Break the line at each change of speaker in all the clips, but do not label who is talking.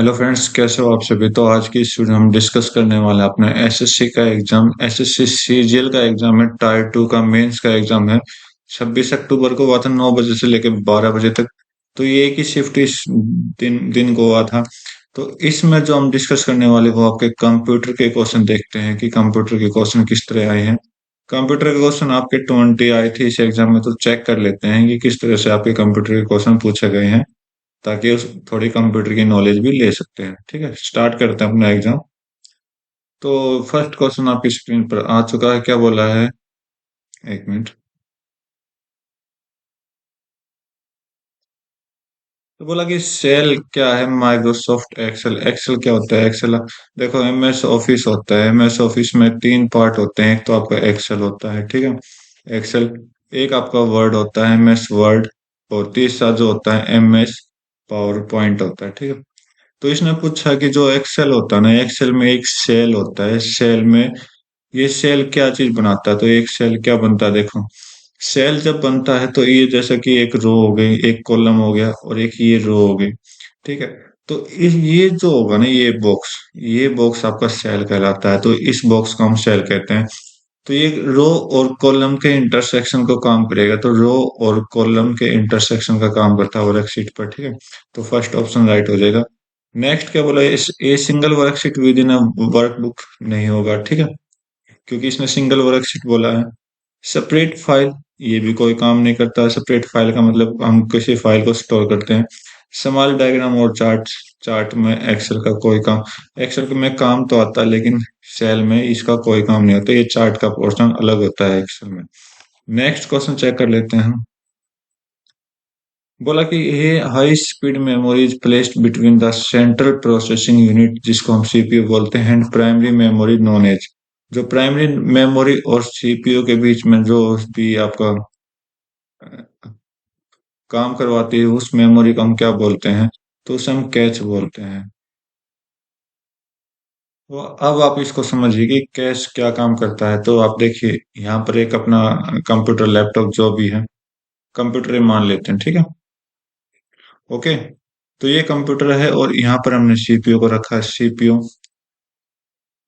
Hello friends, कैसे हो आप सभी। तो आज की इस वीडियो में हम डिस्कस करने वाले हैं अपने एसएससी का एग्जाम। एसएससी सीजीएल का एग्जाम है, टायर 2 का मेंस का एग्जाम है। 26 अक्टूबर को हुआ था, 9 बजे से लेकर 12 बजे तक। तो ये एक ही शिफ्ट इस दिन दिन को हुआ था। तो इसमें जो हम डिस्कस करने वाले वो आपके कंप्यूटर के क्वेश्चन देखते हैं कि कंप्यूटर के क्वेश्चन किस तरह आए हैं। कंप्यूटर के क्वेश्चन आपके 20 आए थे इस एग्जाम में, तो चेक कर लेते हैं कि किस तरह से आपके कंप्यूटर के क्वेश्चन पूछे गए हैं, ताकि उस थोड़ी कंप्यूटर की नॉलेज भी ले सकते हैं। ठीक है, स्टार्ट करते हैं अपना एग्जाम। तो फर्स्ट क्वेश्चन आपकी स्क्रीन पर आ चुका है। क्या बोला है, एक मिनट। तो बोला कि सेल क्या है, माइक्रोसॉफ्ट एक्सेल। एक्सेल क्या होता है, एक्सेल देखो, एमएस ऑफिस होता है। एमएस ऑफिस में तीन पार्ट होते हैं। एक तो आपका एक्सेल होता है, ठीक है, एक्सेल। एक आपका वर्ड होता है, एमएस वर्ड। और तीसरा जो होता है एमएस पावर पॉइंट होता है, ठीक है। तो इसने पूछा कि जो एक्सेल होता है ना, एक्सेल में एक सेल होता है। सेल में ये सेल क्या चीज बनाता है, तो एक सेल क्या बनता है, देखो। सेल जब बनता है तो ये जैसा कि एक रो हो गई, एक कॉलम हो गया और एक ये रो हो गई, ठीक है। तो ये जो होगा ना, ये बॉक्स आपका सेल कहलाता है। तो इस बॉक्स को हम सेल कहते हैं। तो ये रो और कॉलम के इंटरसेक्शन को काम करेगा। तो रो और कॉलम के इंटरसेक्शन का काम करता है वर्कशीट पर, ठीक है। तो फर्स्ट ऑप्शन राइट हो जाएगा। नेक्स्ट क्या बोला, इस a single worksheet with in a workbook नहीं होगा, ठीक है, क्योंकि इसने सिंगल वर्कशीट बोला है। सेपरेट फाइल, ये भी कोई काम नहीं करता। सेपरेट फाइल का मतलब हम किसी फाइल को स्टोर करते हैं। स्मॉल डायग्राम और चार्ट, चार्ट में एक्सेल का कोई काम, एक्सेल में काम तो आता है लेकिन सेल में इसका कोई काम नहीं होता। ये चार्ट का पोर्शन अलग होता है एक्सेल में। नेक्स्ट क्वेश्चन चेक कर लेते हैं हम। बोला कि ये high speed memory is placed between the central processing unit, जिसको हम सीपीयू बोलते हैं, and primary memory known as. जो प्राइमरी मेमोरी और सीपीयू के बीच में जो भी आपका काम करवाती है, उस मेमोरी को हम क्या बोलते हैं, तो उसे हम कैच बोलते हैं। तो अब आप इसको समझिए कि कैश क्या काम करता है। तो आप देखिए, यहाँ पर एक अपना कंप्यूटर, लैपटॉप जो भी है, कंप्यूटर ही मान लेते हैं, ठीक है। ओके, तो ये कंप्यूटर है और यहाँ पर हमने सीपीयू को रखा है, सीपीयू।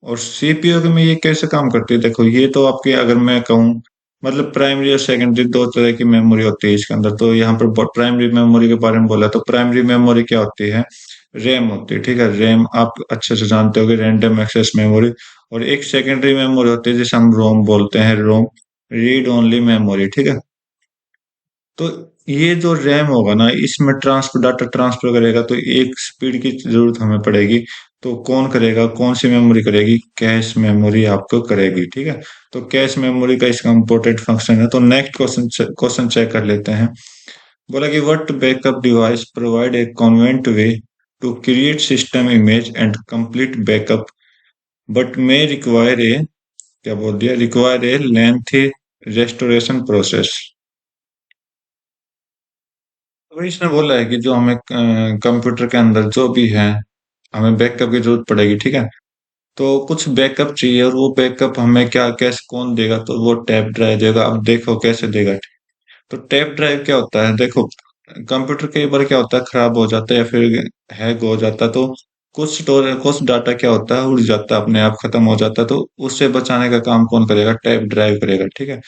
और सीपीयू में ये कैसे काम करती है, देखो। ये तो आपके, अगर मैं कहूँ, मतलब प्राइमरी और सेकेंडरी दो तरह की मेमोरी होती है इसके अंदर। तो यहाँ पर प्राइमरी मेमोरी के बारे में बोला, तो प्राइमरी मेमोरी क्या होती है, रैम होती है, ठीक है। रैम आप अच्छे से जानते होगे, रैंडम एक्सेस मेमोरी। और एक सेकेंडरी मेमोरी होती है जिसे हम रोम बोलते हैं, रोम, रीड ओनली मेमोरी, ठीक है। तो ये जो रैम होगा ना, इसमें ट्रांसफर, डाटा ट्रांसफर करेगा, तो एक स्पीड की जरूरत हमें पड़ेगी। तो कौन करेगा, कौन सी मेमोरी करेगी, कैश मेमोरी आपको करेगी, ठीक है। तो कैश मेमोरी का इसका इंपॉर्टेंट फंक्शन है। तो नेक्स्ट क्वेश्चन चेक कर लेते हैं। बोला कि what backup device provide a convenient way to create system image and complete backup, but may require a, क्या बोल दिया, require a lengthy restoration process. तो वही इसने बोला है कि जो हमें कंप्यूटर के अंदर जो भी है, हमें बैकअप की जरूरत पड़ेगी, ठीक है। तो कुछ बैकअप चाहिए, और वो बैकअप हमें क्या, कैसे, कौन देगा, तो वो टैब ड्राइव देगा। अब देखो कैसे देगा। तो टैब ड्राइव क्या होता है, देखो, कंप्यूटर कई बार क्या होता है, खराब हो जाता है या फिर हैक हो जाता है। तो कुछ डाटा क्या होता है, उड़ जाता है, अपने आप खत्म हो जाता है। तो उससे बचाने का काम कौन करेगा, टैब ड्राइव करेगा, ठीक है।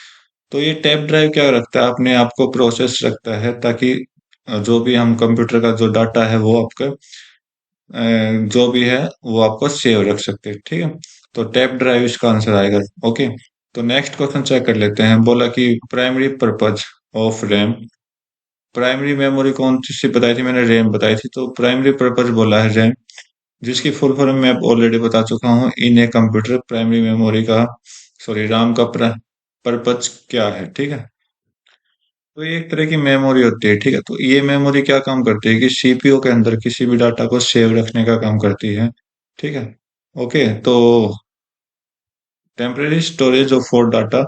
तो ये टैब ड्राइव क्या रखता है, अपने आप को प्रोसेस रखता है, ताकि जो भी हम कंप्यूटर का जो डाटा है वो आपका जो भी है वो आपको सेव रख सकते हैं, ठीक है। तो टैब ड्राइव इसका आंसर आएगा। ओके, तो नेक्स्ट क्वेश्चन चेक कर लेते हैं। बोला कि primary purpose of RAM, primary memory कौन सी बताई थी मैंने, रैम बताई थी। तो प्राइमरी पर्पज बोला है रैम, जिसकी फुल फॉर्म मैं ऑलरेडी बता चुका हूँ। इन ए कंप्यूटर प्राइमरी मेमोरी का, सॉरी, राम का पर्पज क्या है, ठीक है। तो ये एक तरह की मेमोरी होती है, ठीक है। तो ये मेमोरी क्या काम करती है कि सीपीयू के अंदर किसी भी डाटा को सेव रखने का काम करती है, ठीक है। ओके, तो temporary storage of for data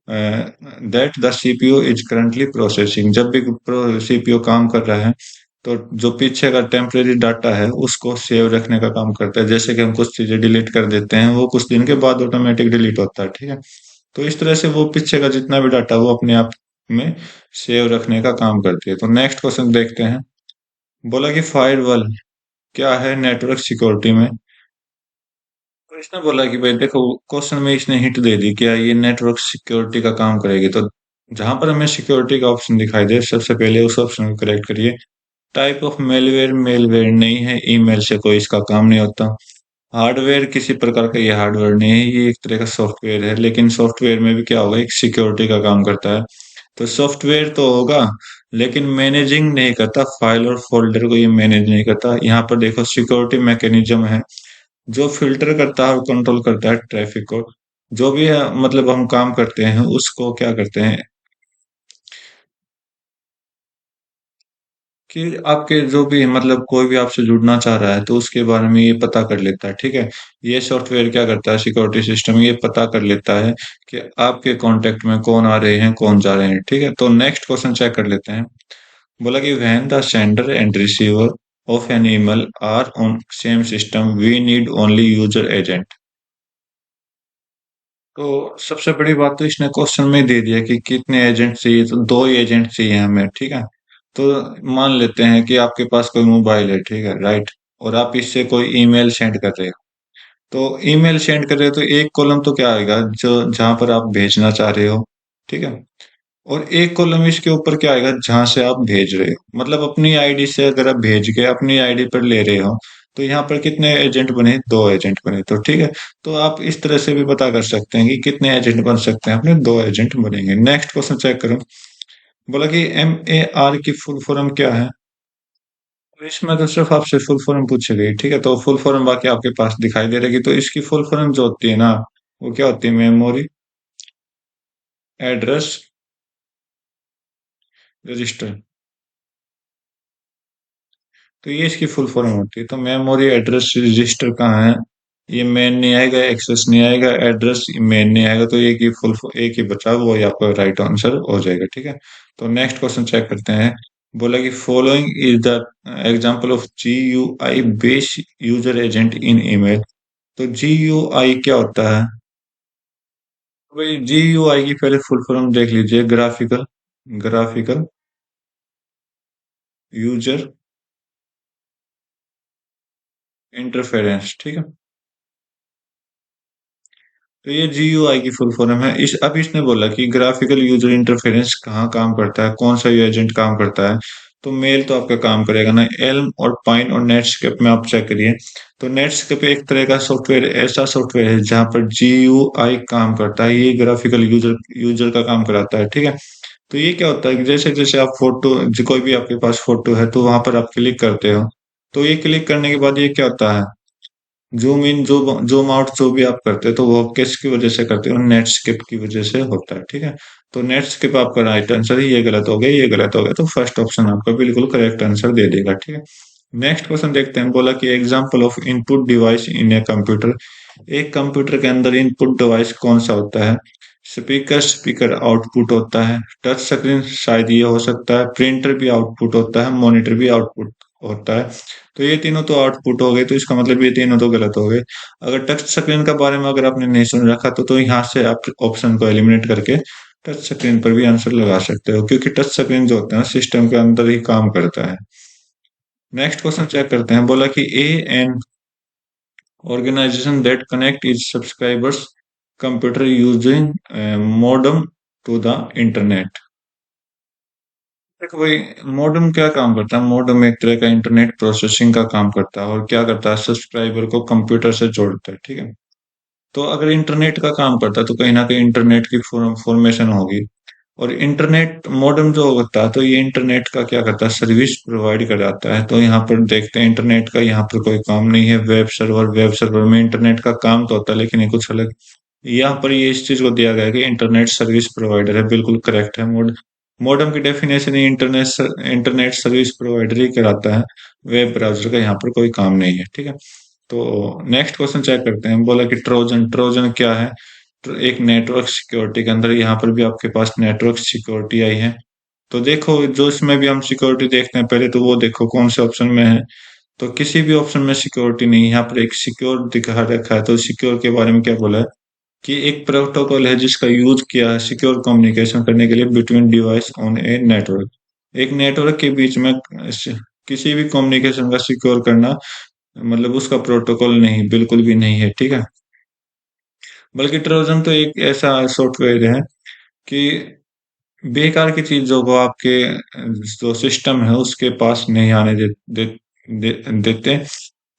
that the CPU is currently processing, जब भी सीपीयू काम कर रहा है, तो जो पीछे का टेम्परेरी डाटा है उसको सेव रखने का काम करता है। जैसे कि हम कुछ चीजें डिलीट कर देते हैं, वो कुछ दिन के बाद ऑटोमेटिक डिलीट होता है, ठीक है। तो इस तरह से वो पीछे का जितना भी डाटा वो अपने आप में सेव रखने का काम करती है। तो नेक्स्ट क्वेश्चन देखते हैं। बोला कि फायरवॉल क्या है नेटवर्क सिक्योरिटी में। तो इसने बोला कि भाई देखो, क्वेश्चन में इसने हिंट दे दी क्या ये नेटवर्क सिक्योरिटी का काम करेगी, तो जहां पर हमें सिक्योरिटी का ऑप्शन दिखाई दे सबसे पहले उस ऑप्शन को करेक्ट करिए। टाइप ऑफ मेलवेयर, मेलवेयर नहीं है, ईमेल से कोई इसका काम नहीं होता। हार्डवेयर, किसी प्रकार का ये हार्डवेयर नहीं है, ये एक तरह का सॉफ्टवेयर है, लेकिन सॉफ्टवेयर में भी क्या होगा, एक सिक्योरिटी का काम करता है। तो सॉफ्टवेयर तो होगा, लेकिन मैनेजिंग नहीं करता, फाइल और फोल्डर को ये मैनेज नहीं करता। यहाँ पर देखो सिक्योरिटी मैकेनिज्म है जो फिल्टर करता है और कंट्रोल करता है ट्रैफिक को। जो भी है, मतलब हम काम करते हैं उसको क्या करते हैं कि आपके जो भी मतलब कोई भी आपसे जुड़ना चाह रहा है तो उसके बारे में ये पता कर लेता है, ठीक है। ये सॉफ्टवेयर क्या करता है, सिक्योरिटी सिस्टम ये पता कर लेता है कि आपके कांटेक्ट में कौन आ रहे हैं कौन जा रहे हैं, ठीक है। तो नेक्स्ट क्वेश्चन चेक कर लेते हैं। बोला कि when the sender and receiver of an email are on same system we need only user agent. तो सबसे बड़ी बात तो इसने क्वेश्चन में दे दिया कि कितने एजेंट चाहिए, तो दो ही एजेंट चाहिए हमें, ठीक है। तो मान लेते हैं कि आपके पास कोई मोबाइल है, ठीक है, राइट, और आप इससे कोई ईमेल सेंड कर रहे हो। तो ईमेल सेंड कर रहे हो तो एक कॉलम तो क्या आएगा, जो जहां पर आप भेजना चाह रहे हो, ठीक है। और एक कॉलम इसके ऊपर क्या आएगा, जहां से आप भेज रहे हो, मतलब अपनी आईडी से अगर आप भेज के अपनी आईडी पर ले रहे हो, तो यहाँ पर कितने एजेंट बने, दो एजेंट बने, तो ठीक है। तो आप इस तरह से भी पता कर सकते हैं कि कितने एजेंट बन सकते हैं, अपने दो एजेंट बनेंगे। नेक्स्ट क्वेश्चन चेक करो। बोला कि MAR की फुल फॉर्म क्या है। तो इसमें तो सिर्फ आपसे फुल फॉर्म पूछी गई, ठीक है, तो फुल फॉर्म बाकी आपके पास दिखाई दे रहेगी। तो इसकी फुल फॉर्म जो होती है ना, वो क्या होती है, मेमोरी एड्रेस रजिस्टर। तो ये इसकी फुल फॉर्म होती है। तो मेमोरी एड्रेस रजिस्टर कहाँ है, ये मेन नहीं आएगा, एक्सेस नहीं आएगा, एड्रेस मेन नहीं आएगा, तो एक ही एक ही बचा, वो ही आपका राइट आंसर हो जाएगा, ठीक है। तो नेक्स्ट क्वेश्चन चेक करते हैं। बोला कि following is the example of GUI base user agent in email. तो GUI क्या होता है, भाई GUI की पहले फुल फॉर्म देख लीजिए, ग्राफिकल ग्राफिकल यूजर इंटरफेरेंस, ठीक है। तो ये GUI की फुल फॉर्म है। इस अब इसने बोला कि ग्राफिकल यूजर इंटरफेरेंस कहाँ काम करता है, कौन सा एजेंट काम करता है। तो मेल तो आपका काम करेगा ना, एल्म और पाइन और नेटस्केप में आप चेक करिए। तो नेटस्केप एक तरह का सॉफ्टवेयर, ऐसा सॉफ्टवेयर है जहां पर GUI काम करता है, ये ग्राफिकल यूजर यूजर का काम कराता है, ठीक है। तो ये क्या होता है कि जैसे जैसे आप फोटो, कोई भी आपके पास फोटो है तो वहां पर आप क्लिक करते हो। तो ये क्लिक करने के बाद ये क्या होता है, जूम इन जो जूम आउट जो भी आप करते हैं तो वो किसकी वजह से करते हो, नेट स्किप की वजह से होता है, ठीक है। तो नेट स्किप आपका राइट आंसर है, ये गलत हो गया, ये गलत हो गया, तो फर्स्ट ऑप्शन आपका बिल्कुल करेक्ट आंसर दे देगा, ठीक है। नेक्स्ट क्वेश्चन देखते हैं। बोला कि example of input device in a computer. एक कंप्यूटर के अंदर इनपुट डिवाइस कौन सा होता है। स्पीकर, स्पीकर आउटपुट होता है, टच स्क्रीन शायद ये हो सकता है, प्रिंटर भी आउटपुट होता है, मॉनिटर भी आउटपुट होता है। तो ये तीनों तो आउटपुट हो गए, तो इसका मतलब ये तीनों तो गलत हो गए। अगर टच स्क्रीन के बारे में अगर आपने नहीं सुन रखा तो यहाँ से आप ऑप्शन को एलिमिनेट करके टच स्क्रीन पर भी आंसर लगा सकते हो, क्योंकि टच स्क्रीन जो होता है सिस्टम के अंदर ही काम करता है। नेक्स्ट क्वेश्चन चेक करते हैं। बोला कि A N organization that connect its subscribers computer using modem to the internet। देखो भाई, मॉडेम क्या काम करता है, मॉडेम एक तरह का इंटरनेट प्रोसेसिंग का काम करता है, और क्या करता है, सब्सक्राइबर को कंप्यूटर से जोड़ता है, ठीक है। तो अगर इंटरनेट का काम करता है तो कहीं ना कहीं इंटरनेट की फॉर्मेशन होगी। और इंटरनेट मॉडेम जो होता है तो ये इंटरनेट का क्या करता है, सर्विस प्रोवाइड कराता है। तो यहाँ पर देखते हैं इंटरनेट का यहाँ पर कोई काम नहीं है, वेब सर्वर में इंटरनेट का काम तो होता है लेकिन ये कुछ अलग। यहाँ पर ये इस चीज को दिया गया है कि इंटरनेट सर्विस प्रोवाइडर है, बिल्कुल करेक्ट है। मॉडेम की डेफिनेशन ही इंटरनेट इंटरनेट सर्विस प्रोवाइडर ही कराता है, वेब ब्राउजर का यहाँ पर कोई काम नहीं है, ठीक है। तो नेक्स्ट क्वेश्चन चेक करते हैं। बोला कि ट्रोजन, ट्रोजन क्या है, तो एक नेटवर्क सिक्योरिटी के अंदर यहाँ पर भी आपके पास नेटवर्क सिक्योरिटी आई है। तो देखो जो इसमें भी हम सिक्योरिटी देखते हैं पहले, तो वो देखो कौन से ऑप्शन में है। तो किसी भी ऑप्शन में सिक्योरिटी नहीं है, यहाँ पर एक सिक्योर दिखा रखा है। तो सिक्योर के बारे में क्या बोला है कि एक प्रोटोकॉल है जिसका यूज किया है सिक्योर कम्युनिकेशन करने के लिए between device on a network. एक नेटवर्क के बीच में किसी भी कम्युनिकेशन का सिक्योर करना मतलब उसका प्रोटोकॉल नहीं, बिल्कुल भी नहीं है, ठीक है। बल्कि ट्रोजन तो एक ऐसा सॉफ्टवेयर है कि बेकार की चीजों को आपके जो सिस्टम है उसके पास नहीं आने देते।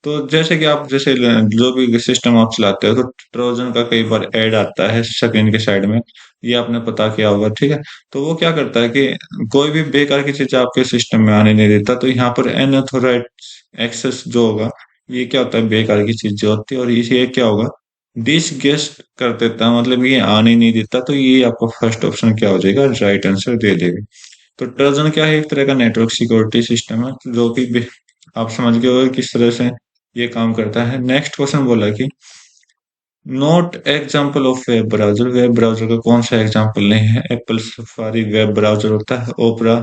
तो जैसे कि आप जैसे जो भी सिस्टम आप चलाते हो तो ट्रोजन का कई बार ऐड आता है स्क्रीन के साइड में, ये आपने पता किया होगा, ठीक है। तो वो क्या करता है कि कोई भी बेकार की चीज आपके सिस्टम में आने नहीं देता, तो यहाँ पर अनऑथोराइज एक्सेस जो होगा, ये क्या होता है, बेकार की चीज जो होती है, और इसे क्या होगा, दिस गेस्ट कर देता है, मतलब ये आने नहीं देता, तो ये आपको फर्स्ट ऑप्शन क्या हो जाएगा, राइट आंसर दे देगा। तो ट्रोजन क्या है, एक तरह का नेटवर्क सिक्योरिटी सिस्टम है जो कि आप समझ गए होगे किस तरह से ये काम करता है। नेक्स्ट क्वेश्चन बोला कि note example of web browser, web browser का कौन सा एग्जांपल नहीं है, एप्पल सफारी वेब ब्राउजर होता है, ओपरा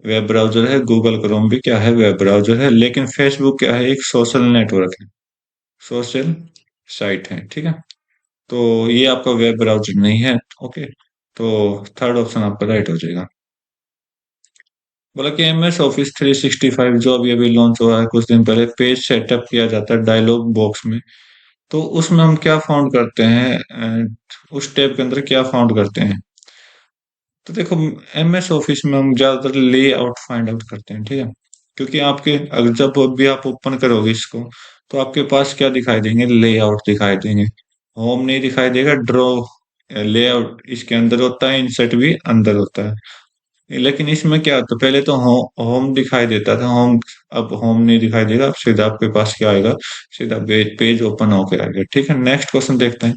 वेब ब्राउजर है, गूगल क्रोम भी क्या है, वेब ब्राउजर है, लेकिन फेसबुक क्या है, एक सोशल नेटवर्क है, सोशल साइट है, ठीक है। तो ये आपका वेब ब्राउजर नहीं है। ओके, तो थर्ड ऑप्शन आपका राइट हो जाएगा। बोला कि एमएस ऑफिस 365 जो अभी अभी लॉन्च हुआ है कुछ दिन पहले, पेज सेटअप किया जाता है डायलॉग बॉक्स में, तो उसमें हम क्या फाउंड करते हैं, उस टैब के अंदर क्या फाउंड करते हैं। तो देखो, एमएस ऑफिस में हम ज्यादातर लेआउट फाइंड आउट करते हैं, ठीक है। क्योंकि आपके अगर जब भी आप ओपन करोगे इसको, तो आपके पास क्या दिखाई देंगे, लेआउट दिखाई देंगे, होम नहीं दिखाई देगा, ड्रॉ लेआउट इसके अंदर होता है, इंसर्ट भी अंदर होता है। लेकिन इसमें क्या होता है, पहले तो होम दिखाई देता था, होम, अब होम नहीं दिखाई देगा, अब सीधा आपके पास क्या आएगा, सीधा पेज पेज ओपन होकर आएगा, ठीक है। नेक्स्ट क्वेश्चन देखते हैं।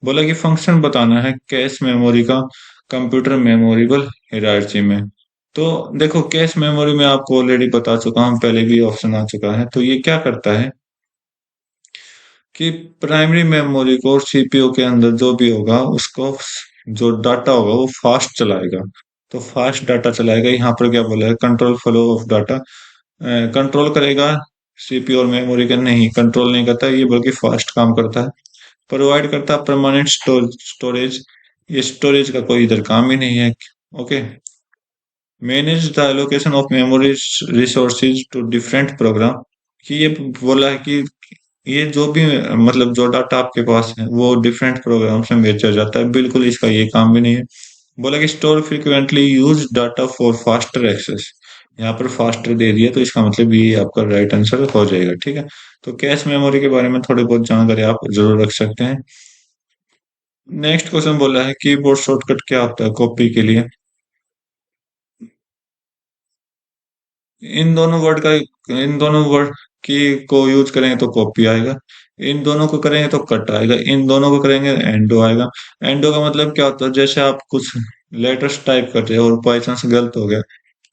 बोला कि फंक्शन बताना है कैश मेमोरी का कंप्यूटर मेमोरेबल हायरार्की में। तो देखो, कैश मेमोरी में आपको ऑलरेडी बता चुका हूं, पहले भी ऑप्शन आ चुका है। तो ये क्या करता है कि प्राइमरी मेमोरी को और सीपीयू के अंदर जो भी होगा उसको, जो डाटा होगा वो फास्ट चलाएगा। तो फास्ट डाटा चलाएगा, यहाँ पर क्या बोला है, control flow of data, control करेगा सीपीयू और मेमोरी का, नहीं कंट्रोल नहीं करता ये, बल्कि फास्ट काम करता है। प्रोवाइड करता है परमानेंट स्टोरेज, ये स्टोरेज का कोई इधर काम ही नहीं है। Okay, manage the allocation of memory resources to different program, कि ये बोला है कि ये जो भी मतलब जो डाटा आपके पास है वो डिफरेंट प्रोग्राम में बेचा जाता है, बिल्कुल इसका ये काम भी नहीं है। बोला कि store frequently use data for faster access, यहाँ पर फास्टर दे दिया, तो इसका मतलब ये आपका राइट आंसर हो जाएगा, ठीक है। तो कैश मेमोरी के बारे में थोड़ी बहुत जानकारी आप जरूर रख सकते हैं। नेक्स्ट क्वेश्चन बोला है कीबोर्ड शॉर्टकट क्या होता है कॉपी के लिए। इन दोनों वर्ड का, इन दोनों वर्ड की को यूज करेंगे तो कॉपी आएगा, इन दोनों को करेंगे तो कट आएगा, इन दोनों को करेंगे एंडो आएगा। एंडो का मतलब क्या होता है, जैसे आप कुछ लेटर्स टाइप कर रहे हो और बाई चांस गलत हो गया,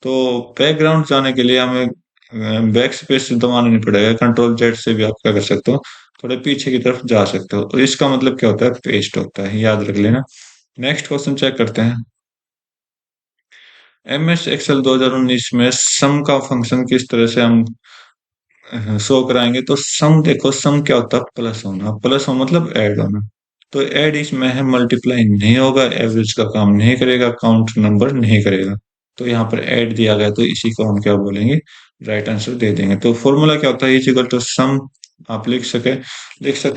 तो बैकग्राउंड जाने के लिए हमें बैक स्पेस दबाना नहीं पड़ेगा, कंट्रोल जेड से भी आप क्या कर सकते हो, थोड़े पीछे की तरफ जा सकते हो। तो इसका मतलब क्या होता है, पेस्ट होता है, याद रख लेना। नेक्स्ट क्वेश्चन चेक करते हैं। एम एस एक्सेल 2019 में सम का फंक्शन किस तरह से हम शो कराएंगे। तो सम, देखो सम क्या होता है, प्लस होना, प्लस हो मतलब ऐड होना। तो ऐड इसमें है, मल्टीप्लाई नहीं होगा, एवरेज का काम नहीं करेगा, काउंट नंबर नहीं करेगा। तो यहाँ पर ऐड दिया गया, तो इसी को हम क्या बोलेंगे, राइट आंसर दे देंगे। तो फॉर्मूला क्या होता है, इज इक्वल टू सम, आप लिख सकते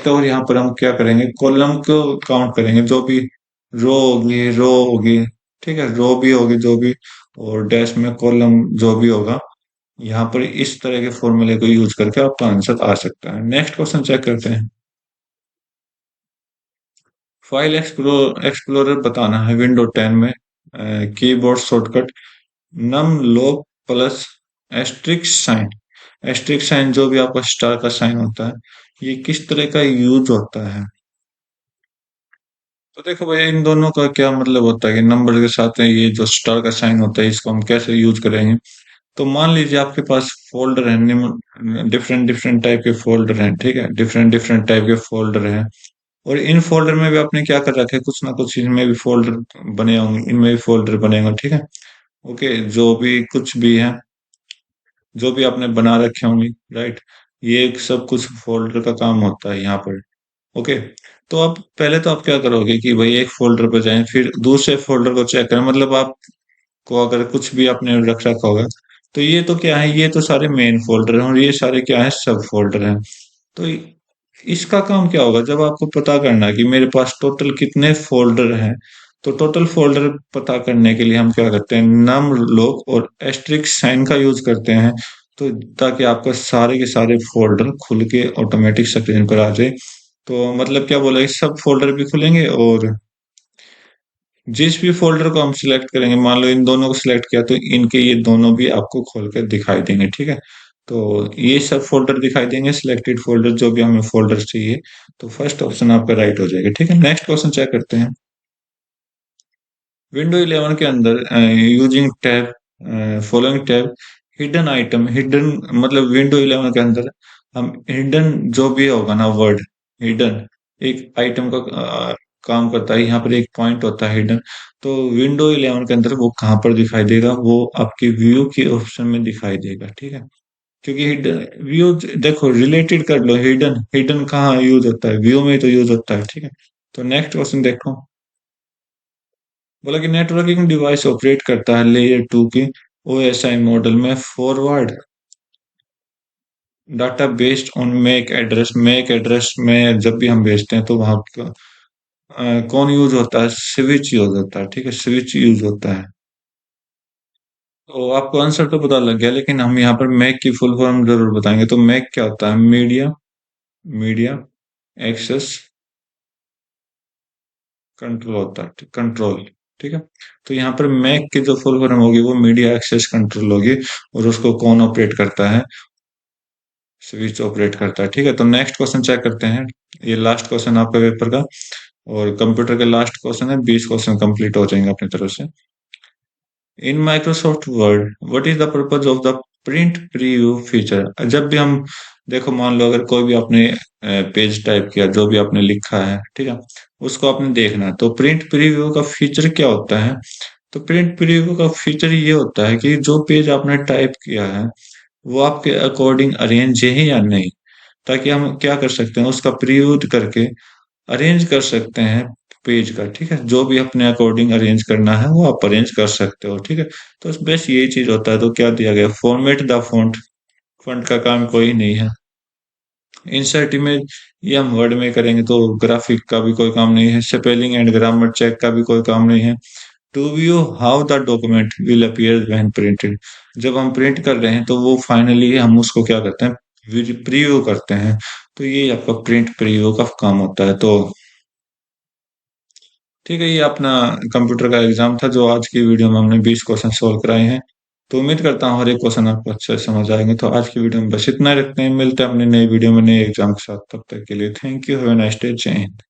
हो, और यहाँ पर हम क्या करेंगे, कॉलम को काउंट करेंगे, जो भी रो होगी, ठीक है, रो भी होगी जो भी, और डैश में कॉलम जो भी होगा, यहाँ पर इस तरह के फॉर्मूले को यूज करके आपका आंसर आ सकता है। नेक्स्ट क्वेश्चन चेक करते हैं। फाइल एक्सप्लोरर बताना है विंडो 10 में, keyboard shortcut num lock plus asterisk sign, asterisk sign जो भी आपका स्टार का साइन होता है, ये किस तरह का यूज होता है। तो देखो भैया, इन दोनों का क्या मतलब होता है कि नंबर के साथ ये जो स्टार का साइन होता है इसको हम कैसे यूज करेंगे। तो मान लीजिए आपके पास फोल्डर है, डिफरेंट डिफरेंट टाइप के फोल्डर हैं, ठीक है, डिफरेंट डिफरेंट टाइप के फोल्डर हैं, और इन फोल्डर में भी आपने क्या कर रखा है, कुछ ना कुछ इनमें भी फोल्डर बने होंगे, इनमें भी फोल्डर बने होंगे, ठीक है। ओके, जो भी कुछ भी है, जो भी आपने बना रखे होंगे, राइट, ये सब कुछ फोल्डर का काम होता है यहाँ पर। ओके, तो अब पहले तो आप क्या करोगे कि भाई एक फोल्डर पर जाएं, फिर दूसरे फोल्डर को चेक करें, मतलब आपको अगर कुछ भी आपने रख रखा होगा, तो ये तो क्या है, ये तो सारे मेन फोल्डर हैं और ये सारे क्या है, सब फोल्डर हैं। तो इसका काम क्या होगा, जब आपको पता करना है कि मेरे पास टोटल कितने फोल्डर हैं, तो टोटल फोल्डर पता करने के लिए हम क्या करते हैं, नम लोग और एस्ट्रिक साइन का यूज करते हैं। तो ताकि आपका सारे के सारे फोल्डर खुल के ऑटोमेटिक स्क्रीन पर आ जाए। तो मतलब क्या बोला, कि सब फोल्डर भी खुलेंगे और जिस भी फोल्डर को हम सिलेक्ट करेंगे, मान लो इन दोनों को सिलेक्ट किया, तो इनके ये दोनों भी आपको खोल कर दिखाई देंगे, ठीक है। तो ये सब फोल्डर दिखाई देंगे, सिलेक्टेड फोल्डर जो भी हमें फोल्डर चाहिए। तो फर्स्ट ऑप्शन आपका राइट हो जाएगा, ठीक है। नेक्स्ट क्वेश्चन चेक करते हैं। विंडो 11 के अंदर using tab, following tab, hidden item, hidden मतलब विंडो 11 के अंदर हम हिडन जो भी होगा ना वर्ड, हिडन एक आइटम का काम करता है। यहाँ पर एक पॉइंट होता है हिडन। तो विंडो 11 के अंदर वो कहाँ पर दिखाई देगा, वो आपके व्यू के ऑप्शन में दिखाई देगा, ठीक है। क्योंकि हिडन व्यू, देखो रिलेटेड कर लो, हिडन हिडन कहाँ यूज होता है, व्यू में तो यूज होता है, ठीक है। तो नेक्स्ट क्वेश्चन देखो। बोला कि नेटवर्किंग डिवाइस ऑपरेट करता है लेयर 2 के ओएसआई मॉडल में forward data based on MAC address. MAC address में जब भी हम भेजते हैं तो वहां का कौन यूज होता है, स्विच यूज होता है, ठीक है, स्विच यूज होता है। तो आपको आंसर तो पता लग गया, लेकिन हम यहाँ पर मैक की फुल फॉर्म जरूर बताएंगे। तो मैक क्या होता है, मीडिया मीडिया एक्सेस कंट्रोल होता है, कंट्रोल, ठीक है। तो यहाँ पर मैक की जो फुल फॉर्म होगी वो मीडिया एक्सेस कंट्रोल होगी। और उसको कौन ऑपरेट करता है, स्विच ऑपरेट करता है, ठीक है। तो नेक्स्ट क्वेश्चन चेक करते हैं। ये लास्ट क्वेश्चन आपका पेपर का और कंप्यूटर के लास्ट क्वेश्चन है, 20 क्वेश्चन कंप्लीट हो जाएंगे अपनी तरफ से। In Microsoft word what is the purpose of the print preview feature. जब भी हम, देखो मान लो अगर कोई भी आपने पेज टाइप किया, जो भी आपने लिखा है, ठीक है, उसको आपने देखना है, तो प्रिंट प्रीव्यू का फीचर क्या होता है। तो प्रिंट प्रीव्यू का फीचर ये होता है कि जो पेज आपने टाइप किया है वो आपके अकॉर्डिंग अरेंज है या नहीं। ताकि हम क्या कर सकते हैं, उसका प्रीव्यू करके अरेंज कर सकते हैं पेज का, ठीक है। जो भी अपने अकॉर्डिंग अरेंज करना है वो आप अरेंज कर सकते हो, ठीक है। तो बस यही चीज होता है। तो क्या दिया गया, फॉर्मेट द फॉन्ट, फॉन्ट का काम कोई नहीं है। इंसर्ट इमेज, ये हम वर्ड में करेंगे, तो ग्राफिक का भी कोई काम नहीं है। स्पेलिंग एंड ग्रामर चेक का भी कोई काम नहीं है। To view how the document will appear when printed, जब हम प्रिंट कर रहे हैं तो वो फाइनली हम उसको क्या करते हैं, प्रीव्यू करते हैं। तो ये आपका प्रिंट प्रीव्यू का काम होता है। तो ठीक है, ये अपना कंप्यूटर का एग्जाम था जो आज की वीडियो में हमने 20 क्वेश्चन सोल्व कराए हैं। तो उम्मीद करता हूँ हर एक क्वेश्चन आपको अच्छे से समझ आएंगे। तो आज की वीडियो में बस इतना ही रखते हैं, मिलते हैं अपने नई वीडियो में नए एग्जाम के साथ। तब तक के लिए thank you, have a nice day, जय हिंद।